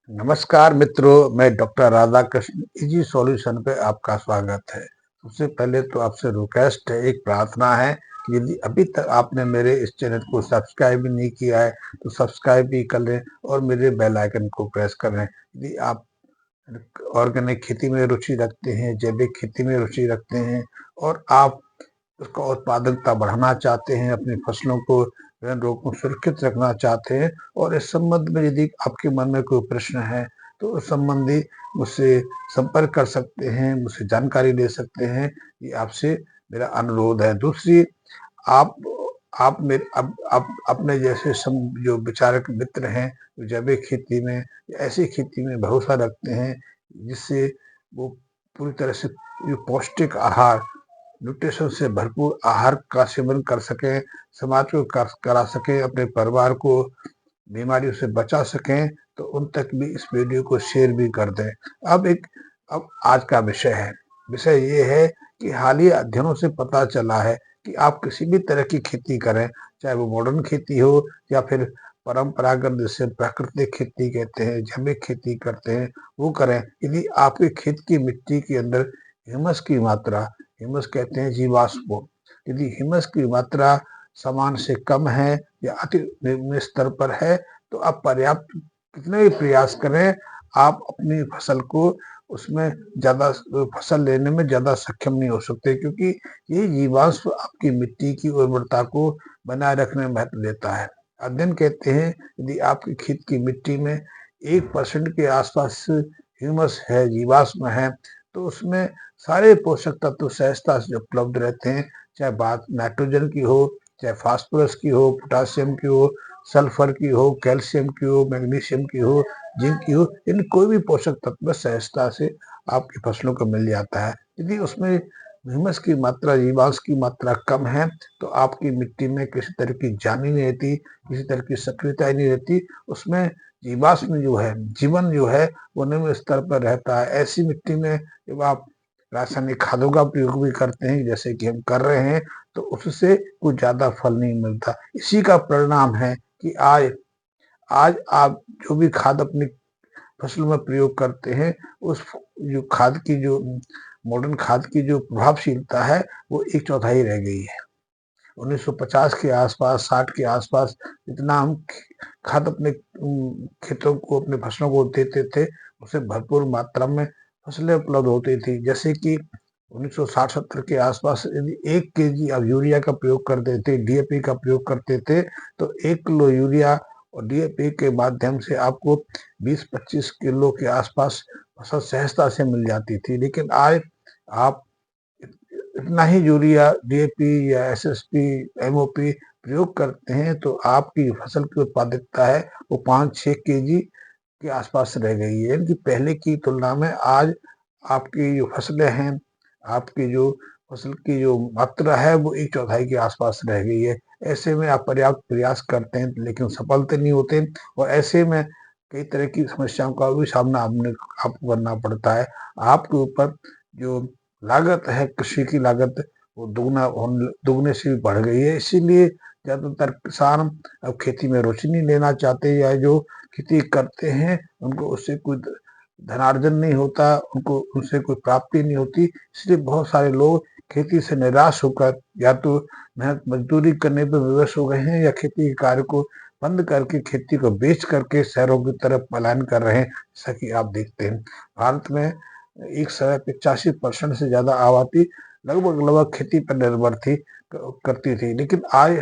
नमस्कार मित्रों, मैं डॉक्टर राधाकृष्ण इजी सॉल्यूशन पे आपका स्वागत है। सबसे पहले तो आपसे रिक्वेस्ट है, एक प्रार्थना है कि यदि अभी तक आपने मेरे इस चैनल को सब्सक्राइब भी नहीं किया है तो सब्सक्राइब भी कर लें और मेरे बेल आइकन को प्रेस कर लें। यदि आप ऑर्गेनिक खेती में रुचि रखते हैं, जैविक खेती में रुचि रखते हैं और आप उसका उत्पादकता बढ़ाना चाहते हैं, अपनी फसलों को ऋण रोगों सुरक्षित रखना चाहते हैं और इस संबंध में यदि आपके मन में कोई प्रश्न है तो उस संबंधी मुझसे संपर्क कर सकते हैं, मुझसे जानकारी ले सकते हैं। ये आपसे मेरा अनुरोध है। दूसरी, आप आप मेरे अब आप अपने जैसे जो विचारक मित्र हैं, जो जैविक खेती में या ऐसी खेती में भरोसा रखते हैं जिससे वो पूरी तरह से जो पौष्टिक आहार, न्यूट्रिशन से भरपूर आहार का सेवन कर सकें, समाज को करा सकें, अपने परिवार को बीमारियों से बचा सकें, तो उन तक भी इस वीडियो को शेयर भी कर दें। अब आज का विषय ये है कि हालिया अध्ययनों से पता चला है कि आप किसी भी तरह की खेती करें, चाहे वो मॉडर्न खेती हो या फिर परंपरागत जिसे प्राकृतिक खेती कहते हैं, जैविक खेती करते हैं, वो करें। यदि आपके खेत की मिट्टी के अंदर ह्यूमस की मात्रा, ह्यूमस कहते हैं जीवाश्म को, यदि ह्यूमस की मात्रा समान से कम है या अति निम्न स्तर पर है तो आप पर्याप्त कितने भी प्रयास करें, आप अपनी फसल को उसमें ज्यादा फसल लेने में ज्यादा सक्षम नहीं हो सकते, क्योंकि ये जीवाश्म आपकी मिट्टी की उर्वरता को बनाए रखने में महत्व देता है। अध्ययन कहते हैं यदि आपके खेत की मिट्टी में 1% के आसपास ह्यूमस है, जीवाश्म है, तो उसमें सारे पोषक तत्व सहजता से उपलब्ध रहते हैं। चाहे बात नाइट्रोजन की हो, चाहे फास्फोरस की हो, पोटासियम की हो, सल्फर की हो, कैल्शियम की हो, मैग्नीशियम की हो, जिंक की हो, इन कोई भी पोषक तत्व सहजता से आपकी फसलों को मिल जाता है। यदि उसमें ह्यूमस की मात्रा, जीवांश की मात्रा कम है तो आपकी मिट्टी में किसी तरह की जान ही नहीं रहती, किसी तरह की सक्रियता ही नहीं रहती, उसमें जीवाश्म जो है, जीवन जो है वो निम्न स्तर पर रहता है। ऐसी मिट्टी में जब आप रासायनिक खादों का प्रयोग भी करते हैं जैसे कि हम कर रहे हैं तो उससे कुछ ज्यादा फल नहीं मिलता। इसी का परिणाम है कि आज आज आप जो भी खाद अपनी फसलों में प्रयोग करते हैं, उस जो खाद की जो मॉडर्न खाद की जो प्रभावशीलता है वो एक चौथाई रह गई है। 1950 के आसपास, 60 के आसपास जितना हम खाद अपने खेतों को, अपने फसलों को देते थे, उससे भरपूर मात्रा में फसलें उपलब्ध होती थी। जैसे कि 1960-70 के आसपास यदि 1 केजी आप यूरिया का प्रयोग करते थे, डीएपी का प्रयोग करते थे, तो 1 किलो यूरिया और डीएपी के माध्यम से आपको 20-25 किलो के आसपास फसल सहजता से मिल जाती थी। लेकिन आज आप इतना ही यूरिया, डीएपी या एसएसपी, एमओपी प्रयोग करते हैं तो आपकी फसल की उत्पादकता है वो 5-6 केजी के आसपास रह गई है। यानी कि पहले की तुलना में आज आपकी जो फसलें हैं, आपकी जो फसल की जो मात्रा है वो एक चौथाई के आसपास रह गई है। ऐसे में आप पर्याप्त प्रयास करते हैं लेकिन सफल तो नहीं होते और ऐसे में कई तरह की समस्याओं का भी सामना आपको करना पड़ता है। आपके ऊपर जो लागत है, कृषि की लागत, वो दुगने से भी बढ़ गई है। इसीलिए ज्यादातर किसान अब खेती में रुचि नहीं लेना चाहते, या जो खेती करते हैं उनको उससे कोई धनार्जन नहीं होता, उनको उनसे कोई प्राप्ति नहीं होती। इसलिए बहुत सारे लोग खेती से निराश होकर या तो मेहनत मजदूरी करने पर विवश हो गए हैं या खेती के कार्य को बंद करके खेती को बेच करके शहरों की तरफ पलायन कर रहे हैं। जैसा कि आप देखते हैं भारत में एक समय 85% से ज्यादा आबादी लगभग खेती पर निर्भर करती थी, लेकिन आज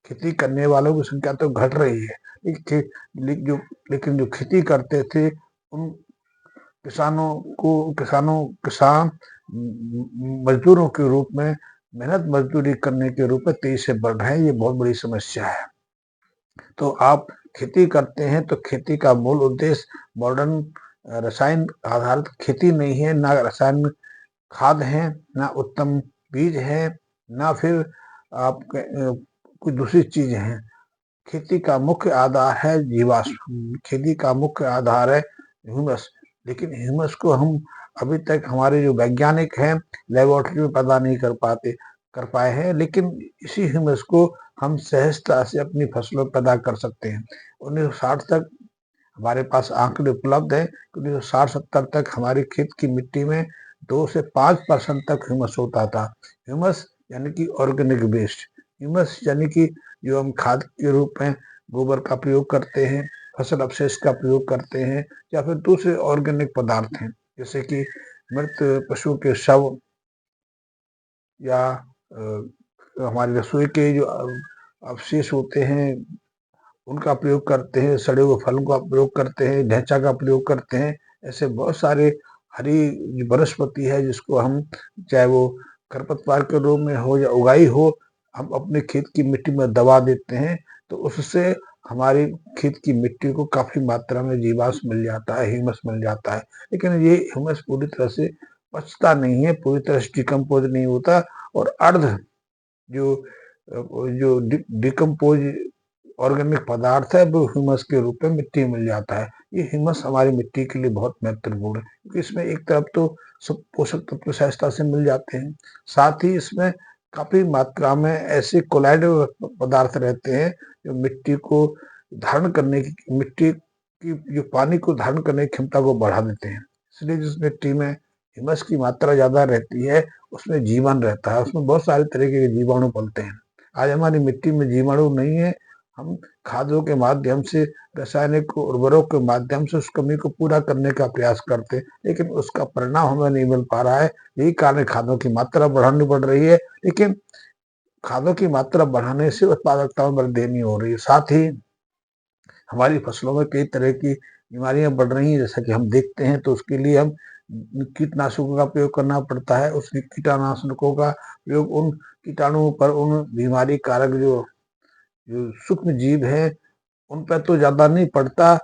खेती करने वालों की संख्या तो घट रही है। लेकिन जो खेती करते थे उन किसानों को किसान मजदूरों के रूप में, मेहनत मजदूरी करने के रूप में तेजी से बढ़ रहे हैं। ये बहुत बड़ी समस्या है। तो आप खेती करते हैं तो खेती का मूल उद्देश्य मॉडर्न रसायन आधारित खेती नहीं है, ना रसायन खाद है, ना उत्तम बीज है, ना फिर आप कोई दूसरी चीज है। खेती का मुख्य आधार है जीवाश्म, खेती का मुख्य आधार है ह्यूमस। लेकिन ह्यूमस को हम अभी तक हमारे जो वैज्ञानिक हैं लेबोरेटरी में पैदा नहीं कर पाए हैं, लेकिन इसी ह्यूमस को हम सहजता से अपनी फसलों में पैदा कर सकते हैं। 1960 तक हमारे पास आंकड़े उपलब्ध हैं कि 1960-70 तक हमारी खेत की मिट्टी में 2 से 5% तक ह्यूमस होता था। ह्यूमस यानी कि ऑर्गेनिक वेस्ट, ह्यूमस यानी कि जो हम खाद के रूप में गोबर का प्रयोग करते हैं, फसल अवशेष का प्रयोग करते हैं, या फिर दूसरे ऑर्गेनिक पदार्थ हैं, जैसे कि मृत पशु के शव, या हमारी रसोई के जो अवशेष होते हैं उनका प्रयोग करते हैं, सड़े हुए फलों का प्रयोग करते हैं, ढैंचा का प्रयोग करते हैं। ऐसे बहुत सारे हरी वनस्पति है जिसको हम, चाहे वो खरपतवार के रूप में हो या उगाई हो, हम अपने खेत की मिट्टी में दबा देते हैं, तो उससे हमारी खेत की मिट्टी को काफी मात्रा में जीवांश मिल जाता है, ह्यूमस मिल जाता है। लेकिन ये ह्यूमस पूरी तरह से पचता नहीं है, पूरी तरह से डिकम्पोज नहीं होता, और अर्ध जो जो डिकम्पोज ऑर्गेनिक पदार्थ है वो ह्यूमस के रूप में मिट्टी में मिल जाता है। ये ह्यूमस हमारी मिट्टी के लिए बहुत महत्वपूर्ण है, क्योंकि इसमें एक तरफ तो सब पोषक तत्व सहजता से मिल जाते हैं, साथ ही इसमें काफी मात्रा में ऐसे कोलाइड पदार्थ रहते हैं जो मिट्टी को धारण करने की, मिट्टी की जो पानी को धारण करने की क्षमता को बढ़ा देते हैं। इसलिए जिस मिट्टी में ह्यूमस की मात्रा ज्यादा रहती है उसमें जीवन रहता है, उसमें बहुत सारे तरीके के जीवाणु पलते हैं। आज हमारी मिट्टी में जीवाणु नहीं है, हम खादों के माध्यम से, रासायनिक उर्वरकों के माध्यम से उस कमी को पूरा करने का प्रयास करते हैं, लेकिन उसका परिणाम हमें नहीं मिल पा रहा है। यही कारण खादों की मात्रा बढ़ानी पड़ रही है, लेकिन खादों की मात्रा बढ़ाने से उत्पादकता में वृद्धि नहीं हो रही है। साथ ही हमारी फसलों में कई तरह की बीमारियां बढ़ रही हैं, जैसा कि हम देखते हैं, तो उसके लिए हम कीटनाशकों का प्रयोग करना पड़ता है। उस कीटनाशकों का प्रयोग उन कीटाणुओं पर, उन बीमारी कारक जो जो सूक्ष्म जीव है उन पर तो ज्यादा नहीं पड़ता,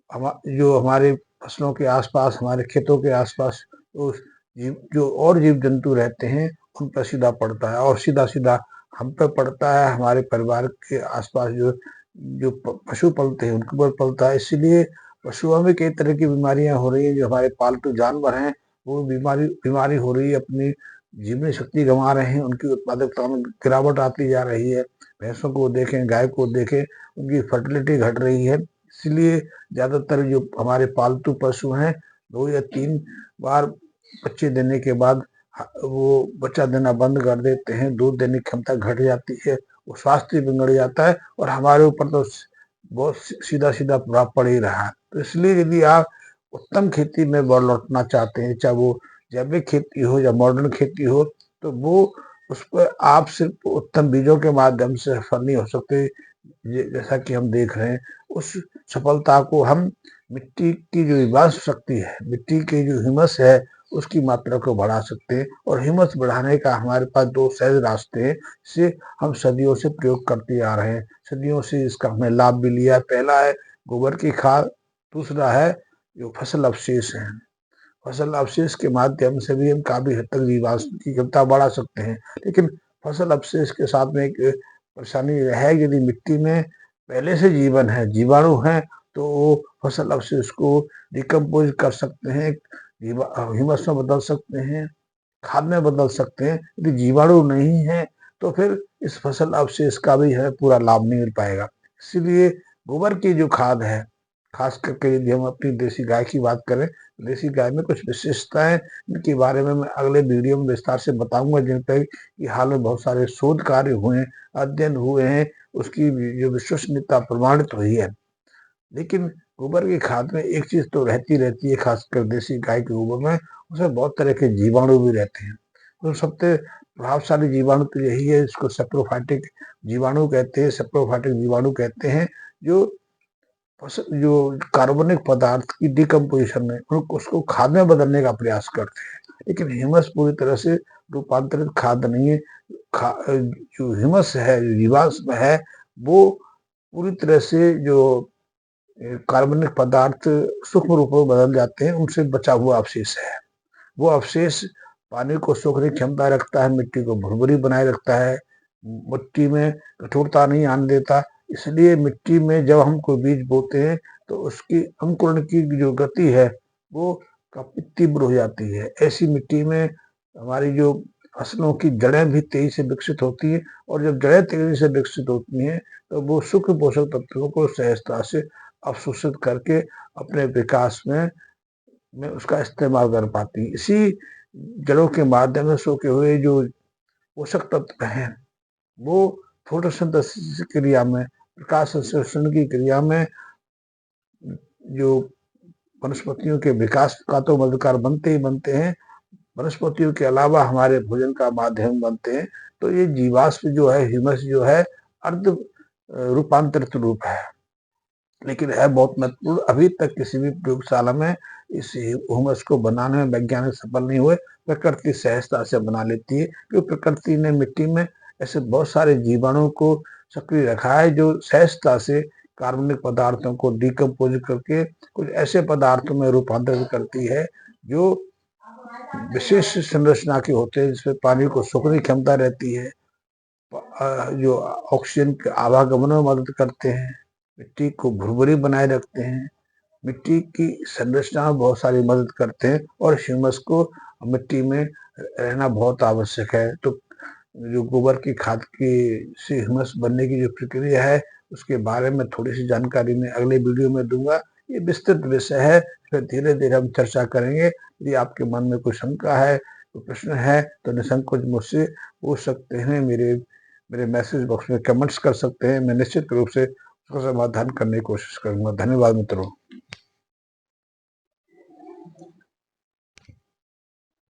जो हमारे फसलों के आसपास, हमारे खेतों के आसपास तो जीव, जो और जीव जंतु रहते हैं उन पर सीधा पड़ता है, और सीधा सीधा हम पर पड़ता है, हमारे परिवार के आसपास जो जो पशु पलते हैं उनके ऊपर पलता है। इसीलिए पशुओं में कई तरह की बीमारियां हो रही है। जो हमारे पालतू जानवर हैं वो बीमारी बीमारी हो रही है, अपनी जीवनी शक्ति गंवा रहे हैं, उनकी उत्पादकता में गिरावट आती जा रही है। भैंसों को देखें, गाय को देखें, उनकी फर्टिलिटी घट रही है। इसलिए ज्यादातर जो हमारे पालतू पशु हैं 2 या 3 बार बच्चे देने के बाद वो बच्चा देना बंद कर देते हैं, दूध देने की क्षमता घट जाती है, वो स्वास्थ्य बिगड़ जाता है, और हमारे ऊपर तो बहुत सीधा सीधा प्रभाव पड़ ही रहा है। तो इसलिए यदि आप उत्तम खेती में लौटना चाहते हैं, चाहे वो जैविक खेती हो या मॉडर्न खेती हो, तो वो उस पर आप सिर्फ उत्तम बीजों के माध्यम से सफल नहीं हो सकते। जैसा कि हम देख रहे हैं, उस सफलता को हम मिट्टी की जो जीवाश्म शक्ति है, मिट्टी के जो ह्यूमस है उसकी मात्रा को बढ़ा सकते हैं, और ह्यूमस बढ़ाने का हमारे पास 2 सहज रास्ते हैं, जिसे हम सदियों से प्रयोग करते आ रहे हैं। सदियों से इसका हमने लाभ भी लिया है। पहला है गोबर की खाद, दूसरा है जो फसल अवशेष है। फसल अवशेष के माध्यम से भी हम काफी हद तक जीवाश्म की क्षमता बढ़ा सकते हैं, लेकिन फसल अवशेष के साथ में एक परेशानी है, यदि मिट्टी में पहले से जीवन है, जीवाणु है, तो वो फसल अवशेष को डिकम्पोज कर सकते हैं, ह्यूमस में बदल सकते हैं, खाद में बदल सकते हैं। यदि जीवाणु नहीं है तो फिर इस फसल अवशेष का भी हमें पूरा लाभ नहीं मिल पाएगा। इसीलिए गोबर की जो खाद है, खास करके यदि हम अपनी देसी गाय की बात करें, देसी गाय में कुछ विशेषताएं, इनके बारे में मैं अगले वीडियो में विस्तार से बताऊंगा, जिन पर कि हाल में बहुत सारे शोध कार्य हुए हैं, अध्ययन हुए हैं, उसकी जो विश्वसनीयता प्रमाणित हुई है। लेकिन गोबर की खाद में एक चीज तो रहती है, खासकर देसी गाय के गोबर में, उसमें बहुत तरह के जीवाणु भी रहते हैं। तो सबसे प्रभावशाली जीवाणु तो यही है, इसको सेप्रोफाइटिक जीवाणु कहते हैं, सेप्रोफाइटिक जीवाणु कहते हैं, जो जो कार्बनिक पदार्थ की डिकम्पोजिशन में उसको खाद में बदलने का प्रयास करते हैं। लेकिन ह्यूमस पूरी तरह से रूपांतरित खाद नहीं है। जो ह्यूमस है, जो जीवाश्म है, वो पूरी तरह से जो कार्बनिक पदार्थ सूक्ष्म रूप में बदल जाते हैं, उनसे बचा हुआ अवशेष है। वो अवशेष पानी को सोखने की क्षमता रखता है, मिट्टी को भुरभुरी बनाए रखता है, मिट्टी में कठोरता नहीं आने देता। इसलिए मिट्टी में जब हम कोई बीज बोते हैं तो उसकी अंकुरण की जो गति है वो काफी तीव्र हो जाती है। ऐसी मिट्टी में हमारी जो फसलों की जड़ें भी तेजी से विकसित होती है, और जब जड़ें तेजी से विकसित होती हैं तो वो सूक्ष्म पोषक तत्वों को सहजता से अवशोषित करके अपने विकास में उसका इस्तेमाल कर पाती। इसी जड़ों के माध्यम से सोखे हुए जो पोषक तत्व हैं, वो फोटोसिंथेसिस की क्रिया में, प्रकाश संश्लेषण की क्रिया में जो वनस्पतियों के विकास का तो मददगार बनते ही बनते हैं, वनस्पतियों के अलावा हमारे भोजन का माध्यम बनते हैं। तो ये जीवाश्म जो है, ह्यूमस जो है, अर्ध रूपांतरित रूप है, लेकिन है बहुत महत्वपूर्ण। अभी तक किसी भी प्रयोगशाला में इस ह्यूमस को बनाने में वैज्ञानिक सफल नहीं हुए। प्रकृति सहजता से बना लेती है, क्योंकि प्रकृति ने मिट्टी में ऐसे बहुत सारे जीवाणुओं को सक्रिय रखा है जो सहजता से कार्बनिक पदार्थों को डिकम्पोज करके कुछ ऐसे पदार्थों में रूपांतरित करती है जो विशेष संरचना के होते हैं, जिसमें पानी को सोखने की क्षमता रहती है, जो ऑक्सीजन के आवागमन में मदद करते हैं, मिट्टी को भुरभुरी बनाए रखते हैं, मिट्टी की संरचना में बहुत सारी मदद करते हैं, और ह्यूमस को मिट्टी में रहना बहुत आवश्यक है। तो जो गोबर की खाद की से ह्यूमस बनने की जो प्रक्रिया है, उसके बारे में थोड़ी सी जानकारी मैं अगले वीडियो में दूंगा। ये विस्तृत विषय है, फिर धीरे धीरे हम चर्चा करेंगे। यदि आपके मन में कोई शंका है, कोई प्रश्न है, तो निसंकोच मुझसे पूछ सकते हैं। मेरे मेरे मैसेज बॉक्स में कमेंट्स कर सकते हैं। मैं निश्चित रूप से उसका समाधान करने की कोशिश करूंगा। धन्यवाद मित्रों।